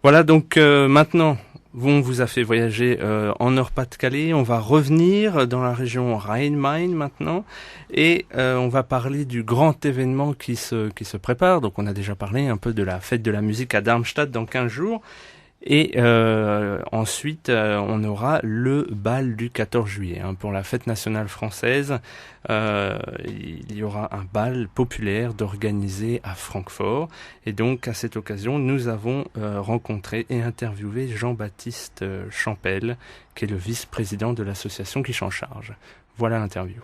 Voilà, donc maintenant, on vous a fait voyager en Nord-Pas-de-Calais. On va revenir dans la région Rhein-Main maintenant. Et on va parler du grand événement qui se prépare. Donc on a déjà parlé un peu de la fête de la musique à Darmstadt dans 15 jours. Et ensuite, on aura le bal du 14 juillet. Pour la fête nationale française, il y aura un bal populaire d'organiser à Francfort. Et donc, à cette occasion, nous avons rencontré et interviewé Jean-Baptiste Champel, qui est le vice-président de l'association qui s'en charge. Voilà l'interview.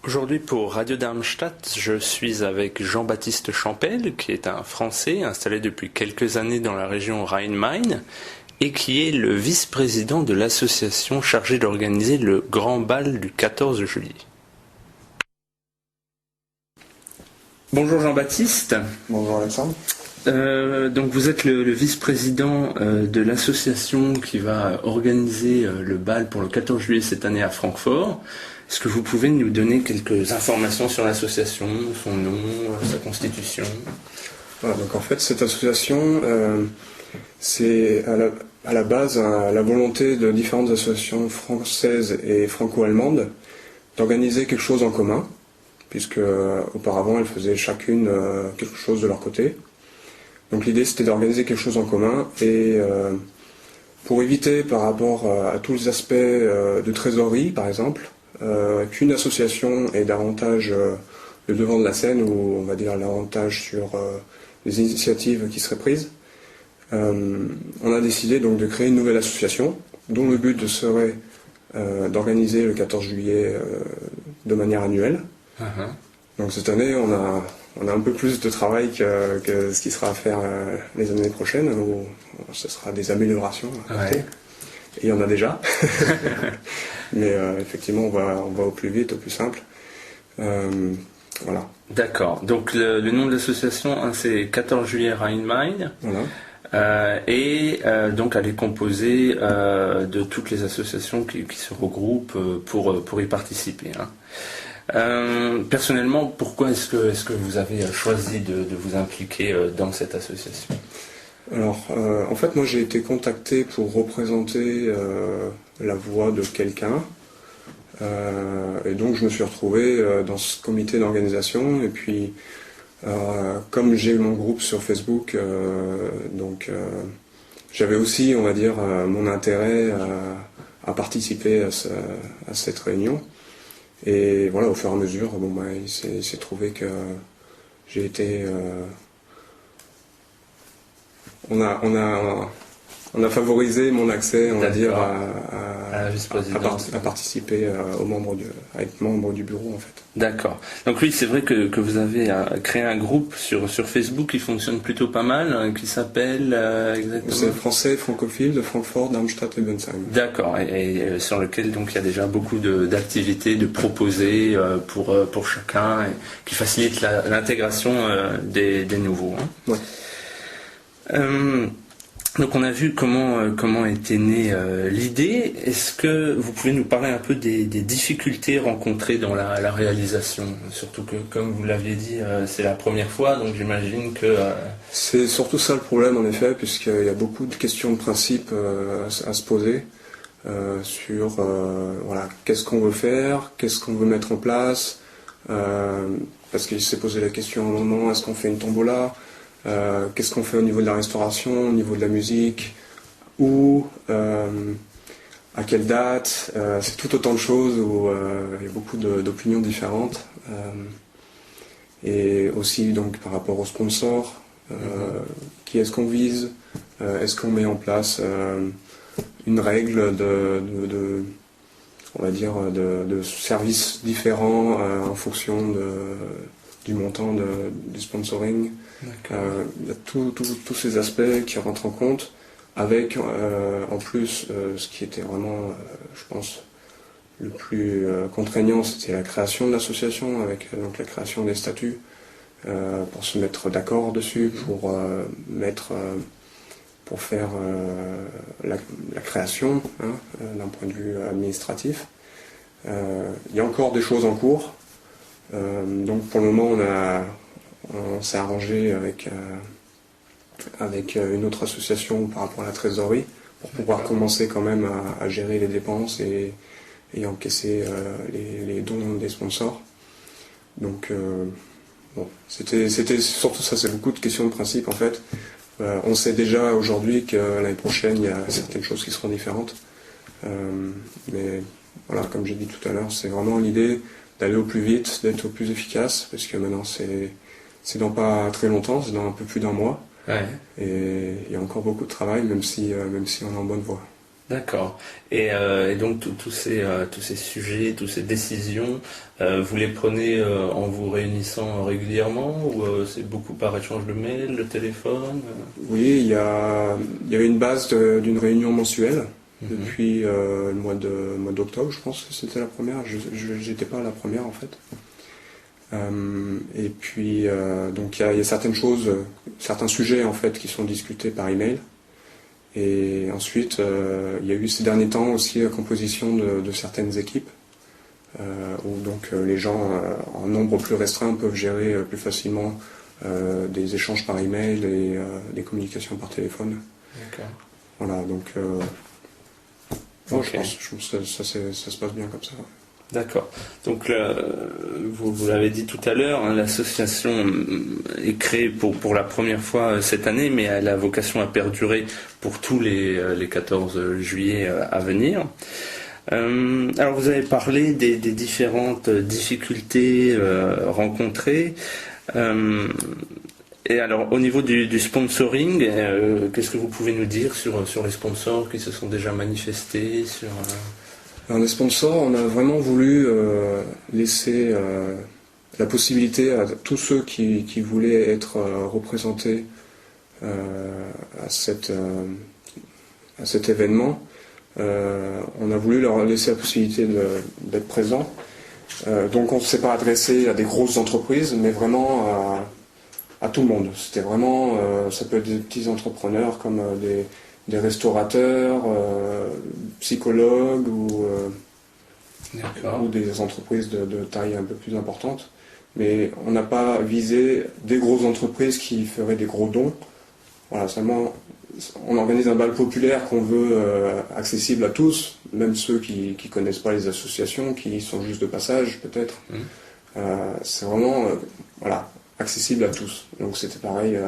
Aujourd'hui pour Radio Darmstadt, je suis avec Jean-Baptiste Champel, qui est un Français installé depuis quelques années dans la région Rhein-Main et qui est le vice-président de l'association chargée d'organiser le grand bal du 14 juillet. Bonjour Jean-Baptiste. Bonjour Alexandre. Donc vous êtes le vice-président de l'association qui va organiser le bal pour le 14 juillet cette année à Francfort. Est-ce que vous pouvez nous donner quelques informations sur l'association, son nom, sa constitution ? Voilà, donc en fait cette association, c'est à la base la volonté de différentes associations françaises et franco-allemandes d'organiser quelque chose en commun, puisque auparavant elles faisaient chacune quelque chose de leur côté. Donc l'idée c'était d'organiser quelque chose en commun et pour éviter par rapport à tous les aspects de trésorerie par exemple, qu'une association ait davantage le devant de la scène, ou on va dire davantage sur les initiatives qui seraient prises. On a décidé donc de créer une nouvelle association dont le but serait d'organiser le 14 juillet de manière annuelle. Donc cette année on a un peu plus de travail que ce qui sera à faire les années prochaines, où ce sera des améliorations à apporter. Et il y en a déjà. Mais effectivement, on va au plus vite, au plus simple. Voilà. D'accord. Donc le nom de l'association, c'est 14 juillet Rhein-Main. Voilà. Donc elle est composée de toutes les associations qui se regroupent pour y participer. Personnellement, pourquoi est-ce que vous avez choisi de vous impliquer dans cette association ? Alors, en fait, moi j'ai été contacté pour représenter la voix de quelqu'un. Et donc je me suis retrouvé dans ce comité d'organisation. Et puis, comme j'ai mon groupe sur Facebook, j'avais aussi, on va dire, mon intérêt à participer à cette réunion. Et voilà, au fur et à mesure, il s'est trouvé que j'ai été... On a favorisé mon accès, on va dire, à participer à être membre du bureau, en fait. D'accord. Donc oui, c'est vrai que vous avez créé un groupe sur Facebook qui fonctionne plutôt pas mal, qui s'appelle exactement... C'est Français francophiles de Francfort, Darmstadt et Bensheim. D'accord, et sur lequel donc il y a déjà beaucoup d'activités de proposées pour chacun, et qui facilite l'intégration des nouveaux. Ouais. Donc on a vu comment était née l'idée. Est-ce que vous pouvez nous parler un peu des difficultés rencontrées dans la réalisation ? Surtout que, comme vous l'aviez dit, c'est la première fois, donc j'imagine que... C'est surtout ça le problème, en effet, puisqu'il y a beaucoup de questions de principe à se poser sur qu'est-ce qu'on veut faire, qu'est-ce qu'on veut mettre en place, parce qu'il s'est posé la question à un moment, est-ce qu'on fait une tombola ? Qu'est-ce qu'on fait au niveau de la restauration, au niveau de la musique, où, à quelle date, c'est tout autant de choses où il y a beaucoup d'opinions différentes. Et aussi donc par rapport aux sponsors, qui est-ce qu'on vise, est-ce qu'on met en place une règle on va dire, de services différents en fonction du montant du sponsoring. Il y a tous ces aspects qui rentrent en compte, avec en plus ce qui était vraiment, je pense, le plus contraignant, c'était la création de l'association, avec donc la création des statuts, pour se mettre d'accord dessus, pour faire la création d'un point de vue administratif. Il y a encore des choses en cours. Donc pour le moment on s'est arrangé avec une autre association par rapport à la trésorerie pour pouvoir commencer quand même à gérer les dépenses et encaisser les dons des sponsors. Donc bon, c'était surtout ça, c'est beaucoup de questions de principe en fait. On sait déjà aujourd'hui que l'année prochaine il y a certaines choses qui seront différentes. Mais voilà, comme j'ai dit tout à l'heure, c'est vraiment l'idée d'aller au plus vite, d'être au plus efficace, parce que maintenant c'est dans pas très longtemps, c'est dans un peu plus d'un mois. Ouais. Et il y a encore beaucoup de travail, même si on est en bonne voie. D'accord. Et donc tous ces sujets, toutes ces décisions, vous les prenez en vous réunissant régulièrement ou c'est beaucoup par échange de mails, de téléphone Oui, il y a une base d'une réunion mensuelle depuis le mois d'octobre, je pense que c'était la première. Je n'étais pas à la première en fait. Et puis donc il y a certaines choses, certains sujets en fait qui sont discutés par email. Et ensuite, il y a eu ces derniers temps aussi la composition de certaines équipes, où donc les gens en nombre plus restreint peuvent gérer plus facilement des échanges par email et des communications par téléphone. D'accord. Voilà, donc Okay. je pense que ça se passe bien comme ça. D'accord. Donc vous l'avez dit tout à l'heure, hein, l'association est créée pour la première fois cette année, mais elle a vocation à perdurer pour tous les 14 juillet à venir. Alors vous avez parlé des différentes difficultés rencontrées. Et alors au niveau du sponsoring, qu'est-ce que vous pouvez nous dire sur les sponsors qui se sont déjà manifestés sur Alors, les sponsors, on a vraiment voulu laisser la possibilité à tous ceux qui voulaient être représentés à cet événement. On a voulu leur laisser la possibilité d'être présents. Donc on ne s'est pas adressé à des grosses entreprises, mais vraiment à tout le monde. C'était vraiment, ça peut être des petits entrepreneurs comme des restaurateurs, psychologues ou des entreprises de taille un peu plus importante. Mais on n'a pas visé des grosses entreprises qui feraient des gros dons. Voilà, seulement on organise un bal populaire qu'on veut accessible à tous, même ceux qui ne connaissent pas les associations, qui sont juste de passage peut-être. C'est vraiment voilà, accessible à tous. Donc c'était pareil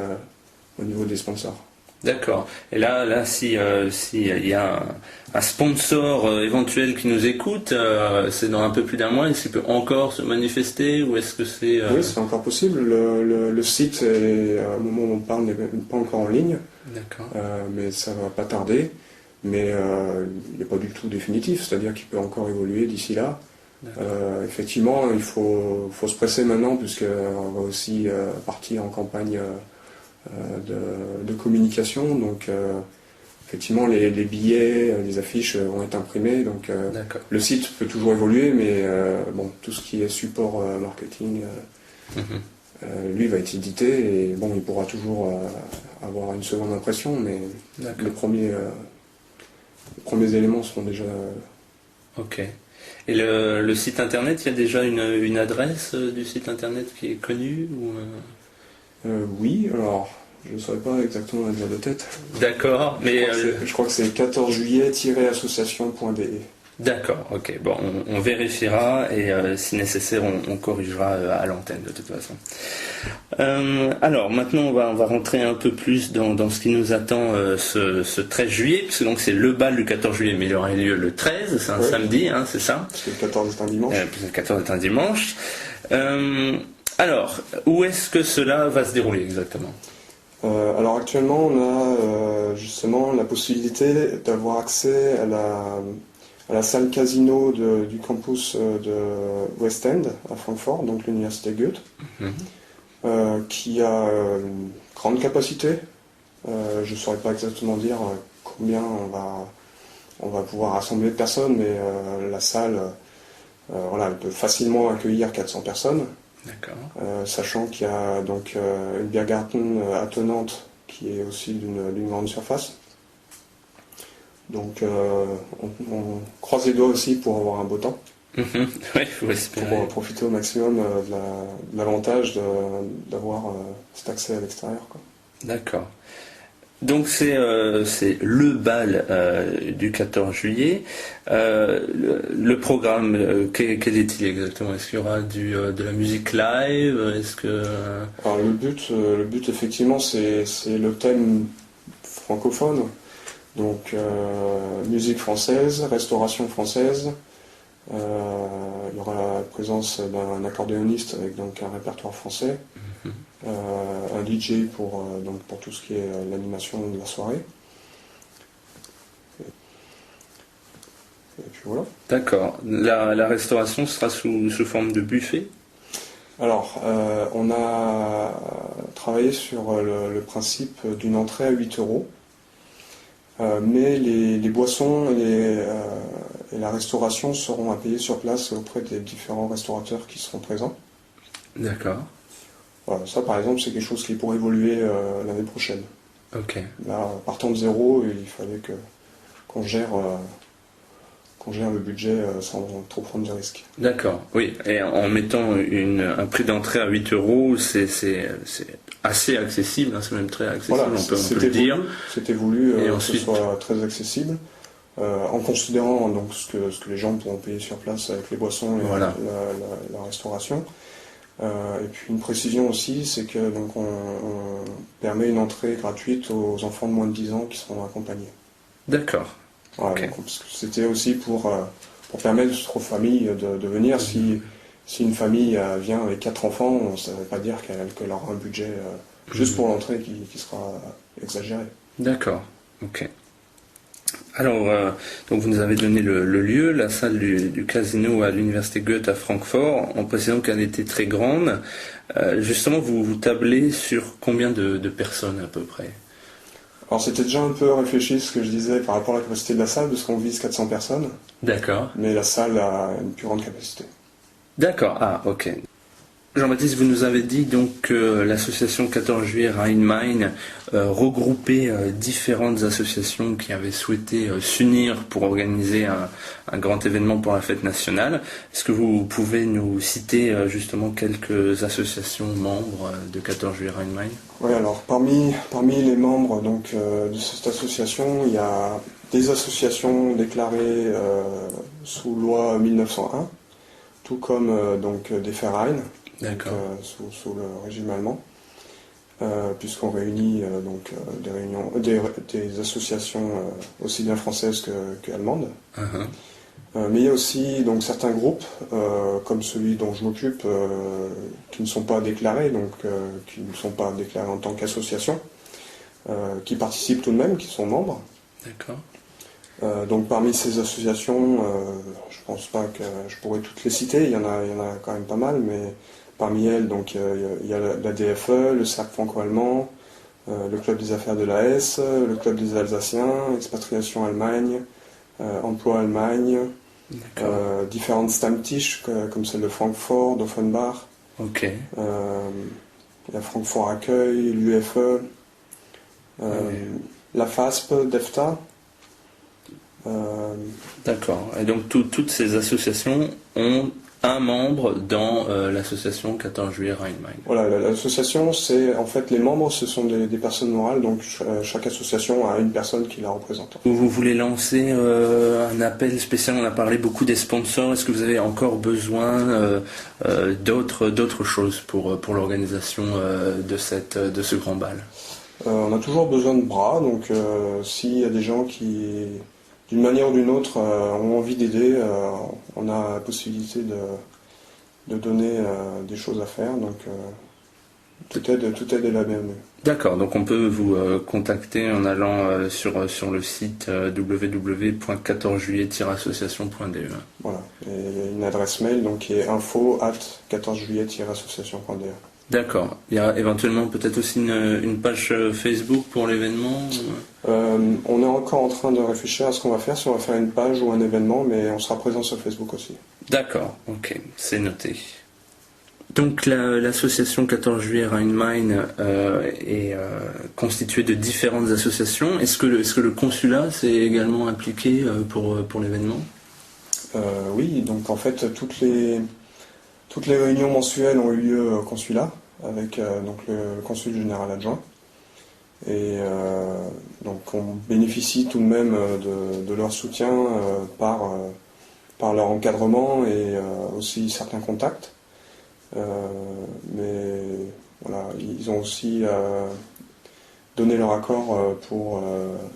au niveau des sponsors. D'accord. Et là, si il y a un sponsor éventuel qui nous écoute, c'est dans un peu plus d'un mois, est-ce qu'il peut encore se manifester ou est-ce que c'est Oui, c'est encore possible. Le site, au moment où on parle, n'est pas encore en ligne. D'accord. Mais ça va pas tarder. Mais il n'est pas du tout définitif, c'est-à-dire qu'il peut encore évoluer d'ici là. Effectivement, il faut se presser maintenant, puisqu'on va aussi partir en campagne de communication. Donc, effectivement, les billets, les affiches vont être imprimés. Donc, le site peut toujours évoluer, mais bon, tout ce qui est support marketing, lui va être édité et bon, il pourra toujours avoir une seconde impression, mais les premiers éléments seront déjà. Ok. Et le site internet, il y a déjà une adresse du site internet qui est connue ou Oui, alors je ne saurais pas exactement la dire de tête. D'accord, mais je crois que c'est 14 juillet-association.de. D'accord, ok. Bon, on vérifiera et si nécessaire, on corrigera à l'antenne de toute façon. Alors maintenant, on va rentrer un peu plus dans ce qui nous attend ce 13 juillet, puisque donc c'est le bal du 14 juillet, mais il aura lieu le 13, c'est un samedi, hein, c'est ça ? Parce que le 14 est un dimanche. Le 14 est un dimanche. Alors, où est-ce que cela va se dérouler exactement ? Alors actuellement, on a justement la possibilité d'avoir accès à la salle casino du campus de West End à Francfort, donc l'université Goethe, qui a une grande capacité. Je ne saurais pas exactement dire combien on va pouvoir rassembler de personnes, mais la salle voilà, elle peut facilement accueillir 400 personnes. D'accord. Sachant qu'il y a donc une Biergarten attenante qui est aussi d'une grande surface. Donc on croise les doigts aussi pour avoir un beau temps. Oui, il faut espérer. Pour profiter au maximum de l'avantage d'avoir cet accès à l'extérieur, quoi. D'accord. Donc c'est le bal du 14 juillet. Le programme, quel est-il exactement? Est-ce qu'il y aura de la musique live? Est-ce que Alors le but effectivement c'est le thème francophone, donc musique française, restauration française. Il y aura la présence d'un accordéoniste avec donc un répertoire français. Un DJ pour tout ce qui est l'animation de la soirée. Et puis voilà. D'accord. La restauration sera sous forme de buffet? Alors, on a travaillé sur le principe d'une entrée à 8 euros, mais les boissons et la restauration seront à payer sur place auprès des différents restaurateurs qui seront présents. D'accord. Voilà, ça par exemple c'est quelque chose qui pourrait évoluer l'année prochaine. Ok. Là, partant de zéro, il fallait qu'on gère le budget sans trop prendre de risques. D'accord, oui. Et en mettant un prix d'entrée à 8 euros, c'est assez accessible, hein, c'est même très accessible, voilà, on peut le dire. C'était voulu et que ensuite... ce soit très accessible, en considérant donc ce que les gens pourront payer sur place avec les boissons et voilà. la restauration. Et puis une précision aussi, c'est que donc on permet une entrée gratuite aux enfants de moins de 10 ans qui seront accompagnés. D'accord. Voilà, Okay. donc, c'était aussi pour permettre aux familles de venir. Si une famille vient avec 4 enfants, ça ne veut pas dire qu'elle aura un budget juste pour l'entrée qui sera exagéré. D'accord, ok. Alors, donc vous nous avez donné le lieu, la salle du casino à l'université Goethe à Francfort, en précisant qu'elle était très grande. Justement, vous tablez sur combien de personnes à peu près? Alors c'était déjà un peu réfléchi ce que je disais par rapport à la capacité de la salle, parce qu'on vise 400 personnes. D'accord. Mais la salle a une plus grande capacité. D'accord, ah ok. Jean-Baptiste, vous nous avez dit donc que l'association 14 juillet Rhein-Main regroupait différentes associations qui avaient souhaité s'unir pour organiser un grand événement pour la fête nationale. Est-ce que vous pouvez nous citer justement quelques associations membres de 14 juillet Rhein-Main? Oui, alors parmi les membres donc, de cette association, il y a des associations déclarées sous loi 1901, tout comme donc des Verein. D'accord. Donc, sous le régime allemand, puisqu'on réunit des associations aussi bien françaises que allemandes. Mais il y a aussi donc, certains groupes, comme celui dont je m'occupe, qui ne sont pas déclarés, donc qui ne sont pas déclarés en tant qu'association, qui participent tout de même, qui sont membres. D'accord. Donc parmi ces associations, je pense pas que je pourrais toutes les citer, il y en a quand même pas mal, mais parmi elles, donc, il y a la DFE, le Cercle franco-allemand, le Club des affaires de la Hesse, le Club des Alsaciens, Expatriation Allemagne, Emploi Allemagne, différentes Stammtisch, comme celle de Francfort, d'Offenbach, Ok. la Francfort Accueil, l'UFE, la FASP, DEFTA. D'accord. Et donc toutes ces associations ont un membre dans l'association 14 juillet Rhein-Main. Voilà, l'association, c'est en fait les membres, ce sont des personnes morales, donc chaque association a une personne qui la représente. Vous voulez lancer un appel spécial? On a parlé beaucoup des sponsors. Est-ce que vous avez encore besoin d'autres choses pour l'organisation de ce grand bal? On a toujours besoin de bras, donc s'il y a des gens qui, d'une manière ou d'une autre, ont envie d'aider, on a la possibilité de donner des choses à faire, donc toute aide est la bienvenue. D'accord, donc on peut vous contacter en allant sur le site www.14juillet-association.de. Voilà, et il y a une adresse mail donc, qui est info@14juillet-association.de. D'accord. Il y a éventuellement peut-être aussi une page Facebook pour l'événement? On est encore en train de réfléchir à ce qu'on va faire, si on va faire une page ou un événement, mais on sera présent sur Facebook aussi. D'accord, ok, c'est noté. Donc l'association 14 juillet Rhein-Main est constituée de différentes associations. Est-ce que le consulat s'est également impliqué pour l'événement? Oui, donc en fait toutes les réunions mensuelles ont eu lieu au consulat avec donc le consul général adjoint. Et donc on bénéficie tout de même de leur soutien par leur encadrement et aussi certains contacts. Mais voilà, ils ont aussi donné leur accord pour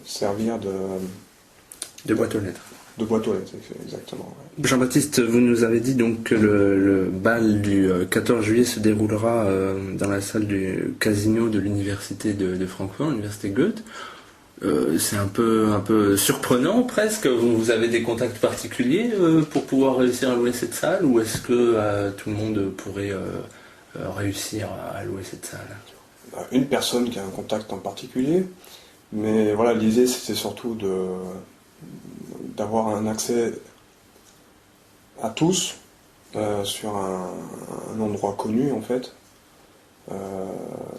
servir de boîte aux lettres. De boîte aux lettres, exactement. Ouais. Jean-Baptiste, vous nous avez dit donc que le bal du 14 juillet se déroulera dans la salle du casino de l'université de Francfort, l'université Goethe. C'est un peu surprenant presque. Vous avez des contacts particuliers pour pouvoir réussir à louer cette salle, ou est-ce que tout le monde pourrait réussir à louer cette salle? Une personne qui a un contact en particulier, mais voilà, l'idée c'était surtout d'avoir un accès à tous sur un endroit connu en fait.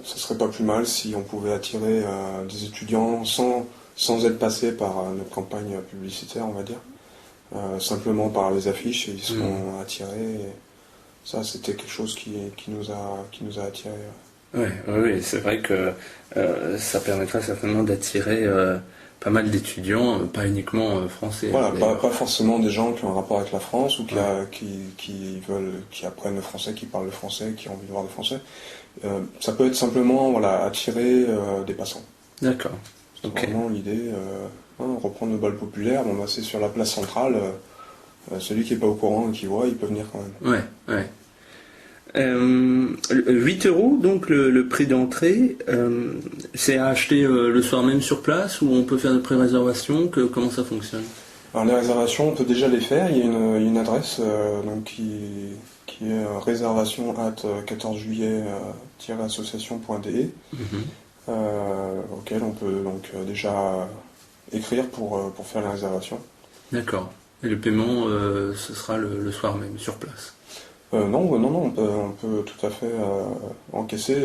Ce serait pas plus mal si on pouvait attirer des étudiants sans être passé par notre campagne publicitaire, on va dire. Simplement par les affiches, ils seront attirés. Et ça, c'était quelque chose qui nous a attirés. Oui, c'est vrai que ça permettra certainement d'attirer pas mal d'étudiants, pas uniquement français. Voilà, pas forcément des gens qui ont un rapport avec la France ou qui apprennent le français, qui parlent le français, qui ont envie de voir le français. Ça peut être simplement attirer des passants. D'accord. C'est vraiment l'idée. Reprendre le bal populaire, c'est sur la place centrale. Celui qui n'est pas au courant et qui voit, il peut venir quand même. Ouais. 8 € donc le prix d'entrée, c'est à acheter le soir même sur place, ou on peut faire de pré-réservation, comment ça fonctionne? Alors les réservations, on peut déjà les faire. Il y a une adresse donc qui est réservation@14juillet-association.de auquel on peut donc déjà écrire pour faire la réservation. D'accord. Et le paiement, ce sera le soir même sur place? Non, on peut tout à fait encaisser.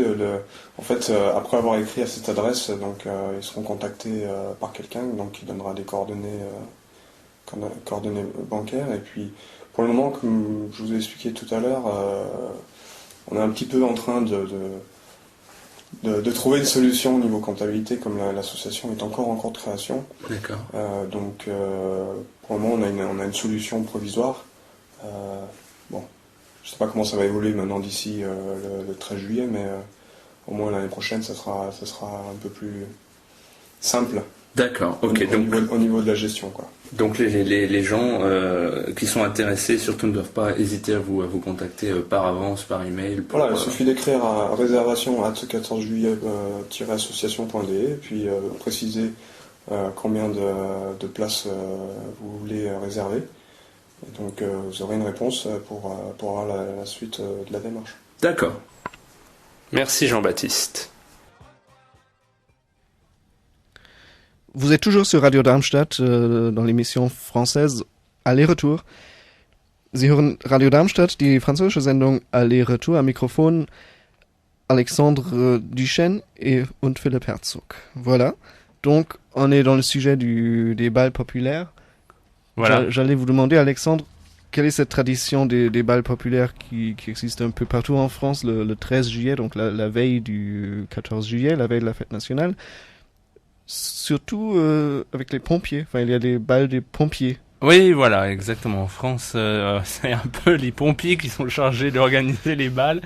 En fait, après avoir écrit à cette adresse, donc ils seront contactés par quelqu'un, donc qui donnera des coordonnées bancaires. Et puis, pour le moment, comme je vous ai expliqué tout à l'heure, on est un petit peu en train de trouver une solution au niveau comptabilité, comme l'association est encore en cours de création. D'accord. Donc, pour le moment, on a une solution provisoire. Je ne sais pas comment ça va évoluer maintenant d'ici le 13 juillet, mais au moins l'année prochaine, ça sera un peu plus simple. D'accord, ok. Au niveau de la gestion, quoi. Donc les gens qui sont intéressés surtout ne doivent pas hésiter à vous contacter par avance, par email. Voilà, il suffit d'écrire à réservation@14juillet-association.de et puis préciser combien de places vous voulez réserver. Et donc vous aurez une réponse pour avoir la suite de la démarche. D'accord. Merci Jean-Baptiste. Vous êtes toujours sur Radio Darmstadt dans l'émission française Aller-Retour. Sie hören Radio Darmstadt, die französische Sendung Aller-Retour, am Mikrofon Alexandre Duchesne und Philippe Herzog. Voilà. Donc, on est dans le sujet des bals populaires. Voilà. J'allais vous demander, Alexandre, quelle est cette tradition des bals populaires qui existe un peu partout en France le 13 juillet, donc la veille du 14 juillet, la veille de la fête nationale, surtout avec les pompiers. Enfin, il y a des bals des pompiers. Oui, voilà, exactement. En France, c'est un peu les pompiers qui sont chargés d'organiser les bals.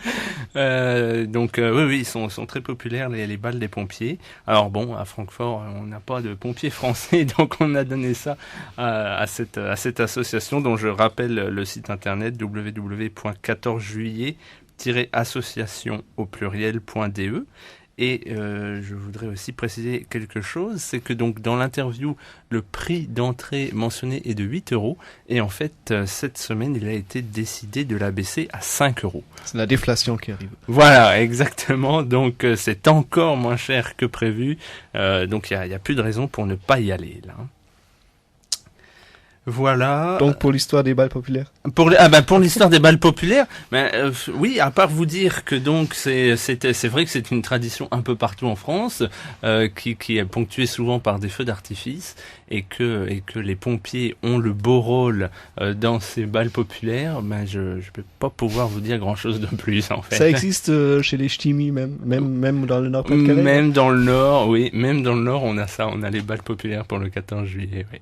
Donc, oui, ils sont très populaires, les bals des pompiers. Alors bon, à Francfort, on n'a pas de pompiers français, donc on a donné ça à cette association, dont je rappelle le site internet www.14juillet-association au pluriel.de. Et je voudrais aussi préciser quelque chose, c'est que donc dans l'interview, le prix d'entrée mentionné est de 8 €, et en fait cette semaine il a été décidé de l'abaisser à 5 €. C'est la déflation qui arrive. Voilà, exactement, donc c'est encore moins cher que prévu, donc il y a plus de raison pour ne pas y aller là. Voilà. Donc pour l'histoire des bals populaires. Pour l'histoire des bals populaires, oui, à part vous dire que donc c'est vrai que c'est une tradition un peu partout en France, qui est ponctuée souvent par des feux d'artifice, et que les pompiers ont le beau rôle dans ces bals populaires. Je vais pas pouvoir vous dire grand chose de plus en fait. Ça existe chez les ch'tis même dans le Nord-Pas-de-Calais. Même dans le Nord, oui, même dans le Nord, on a ça, on a les bals populaires pour le 14 juillet, oui.